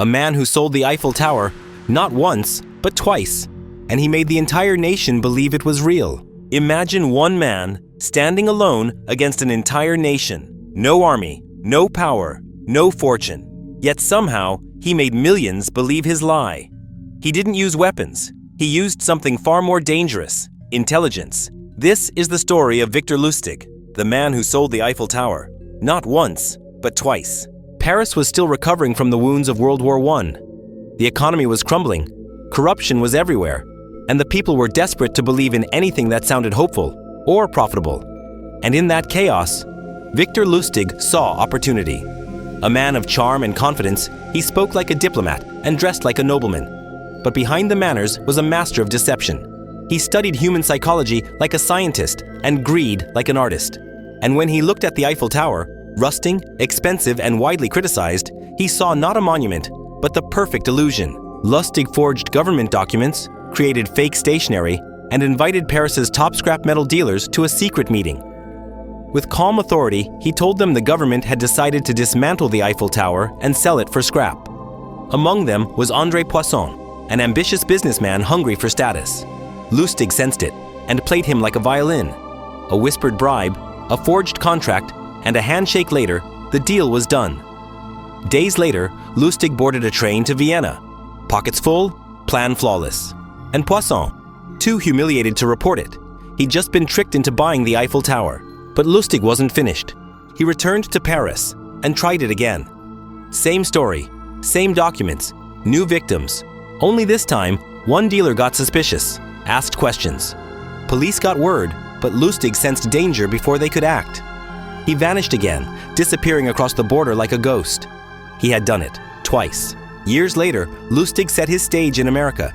A man who sold the Eiffel Tower not once, but twice, and he made the entire nation believe it was real. Imagine one man standing alone against an entire nation. No army, no power, no fortune. Yet somehow, he made millions believe his lie. He didn't use weapons. He used something far more dangerous: intelligence. This is the story of Victor Lustig, the man who sold the Eiffel Tower. Not once, but twice. Paris was still recovering from the wounds of World War I. The economy was crumbling, corruption was everywhere, and the people were desperate to believe in anything that sounded hopeful or profitable. And in that chaos, Victor Lustig saw opportunity. A man of charm and confidence, he spoke like a diplomat and dressed like a nobleman. But behind the manners was a master of deception. He studied human psychology like a scientist and greed like an artist. And when he looked at the Eiffel Tower, rusting, expensive, and widely criticized, he saw not a monument, but the perfect illusion. Lustig forged government documents, created fake stationery, and invited Paris's top scrap metal dealers to a secret meeting. With calm authority, he told them the government had decided to dismantle the Eiffel Tower and sell it for scrap. Among them was André Poisson, an ambitious businessman hungry for status. Lustig sensed it and played him like a violin. A whispered bribe, a forged contract, and a handshake later, the deal was done. Days later, Lustig boarded a train to Vienna. Pockets full, plan flawless. And Poisson, too humiliated to report it. He'd just been tricked into buying the Eiffel Tower. But Lustig wasn't finished. He returned to Paris and tried it again. Same story, same documents, new victims. Only this time, one dealer got suspicious, asked questions. Police got word, but Lustig sensed danger before they could act. He vanished again, disappearing across the border like a ghost. He had done it, twice. Years later, Lustig set his stage in America.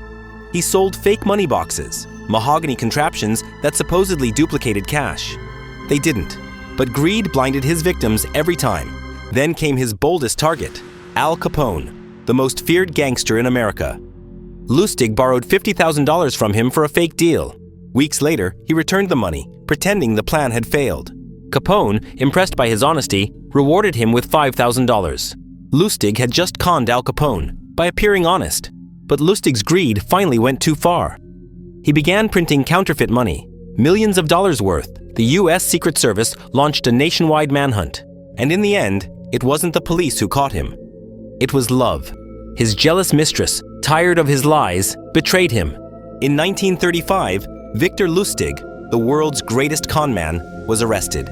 He sold fake money boxes, mahogany contraptions that supposedly duplicated cash. They didn't, but greed blinded his victims every time. Then came his boldest target, Al Capone, the most feared gangster in America. Lustig borrowed $50,000 from him for a fake deal. Weeks later, he returned the money, pretending the plan had failed. Capone, impressed by his honesty, rewarded him with $5,000. Lustig had just conned Al Capone by appearing honest, but Lustig's greed finally went too far. He began printing counterfeit money, millions of dollars worth. The U.S. Secret Service launched a nationwide manhunt, and in the end, it wasn't the police who caught him. It was love. His jealous mistress, tired of his lies, betrayed him. In 1935, Victor Lustig, the world's greatest con man, was arrested.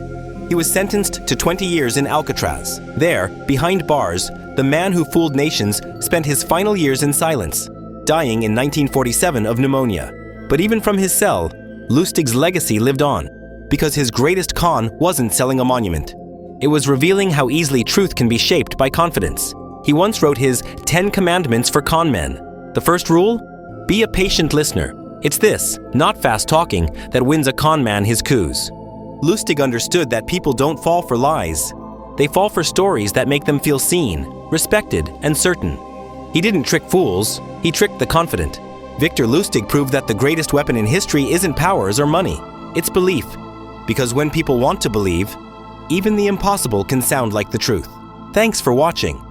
He was sentenced to 20 years in Alcatraz. There, behind bars, the man who fooled nations spent his final years in silence, dying in 1947 of pneumonia. But even from his cell, Lustig's legacy lived on, because his greatest con wasn't selling a monument. It was revealing how easily truth can be shaped by confidence. He once wrote his 10 commandments for con men. The first rule? Be a patient listener. It's this, not fast talking, that wins a con man his coups. Lustig understood that people don't fall for lies. They fall for stories that make them feel seen, respected, and certain. He didn't trick fools, he tricked the confident. Victor Lustig proved that the greatest weapon in history isn't powers or money, it's belief. Because when people want to believe, even the impossible can sound like the truth. Thanks for watching.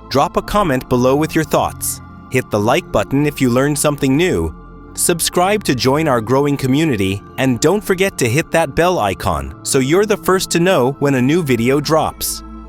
Drop a comment below with your thoughts. Hit the like button if you learned something new. Subscribe to join our growing community, and don't forget to hit that bell icon so you're the first to know when a new video drops.